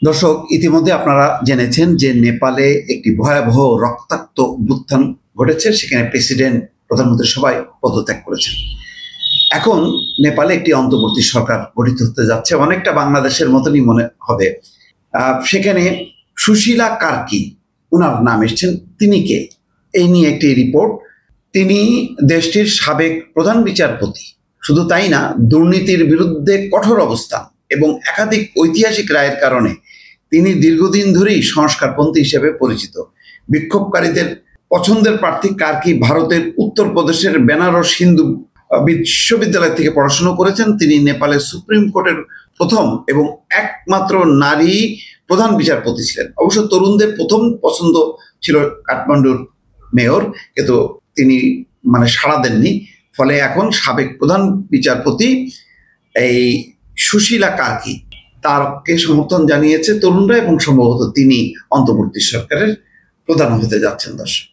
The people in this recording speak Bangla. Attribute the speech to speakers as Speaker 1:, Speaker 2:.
Speaker 1: দর্শক, ইতিমধ্যে আপনারা জেনেছেন যে নেপালে একটি ভয়াবহ রক্তাক্ত অভ্যুত্থান ঘটেছে। সেখানে প্রেসিডেন্ট, প্রধানমন্ত্রী সবাই পদত্যাগ করেছেন। এখন নেপালে একটি অন্তর্বর্তী সরকার গঠিত হতে যাচ্ছে, অনেকটা বাংলাদেশের মতনই মনে হবে। সেখানে সুশীলা কার্কি ওনার নাম এসছেন। তিনি কে? এই নিয়ে একটি রিপোর্ট। তিনি দেশটির সাবেক প্রধান বিচারপতি। শুধু তাই না, দুর্নীতির বিরুদ্ধে কঠোর অবস্থান এবং একাধিক ঐতিহাসিক রায়ের কারণে তিনি দীর্ঘদিন ধরেই সংস্কারপন্থী হিসেবে পরিচিত। বিক্ষোভকারীদের পছন্দের প্রার্থী কার্কি ভারতের উত্তরপ্রদেশের বেনারস হিন্দু বিশ্ববিদ্যালয় থেকে পড়াশোনা করেছেন। তিনি নেপালের সুপ্রিম কোর্টের প্রথম এবং একমাত্র নারী প্রধান বিচারপতি ছিলেন। অবশ্য তরুণদের প্রথম পছন্দ ছিল কাঠমান্ডুর মেয়র, কিন্তু তিনি সাড়া দেননি। ফলে এখন সাবেক প্রধান বিচারপতি এই সুশীলা কার্কি, তারকে সমর্থন জানিয়েছে তরুণরা এবং সম্ভবত তিনি অন্তর্বর্তী সরকারের প্রধান হতে যাচ্ছেন। দর্শক।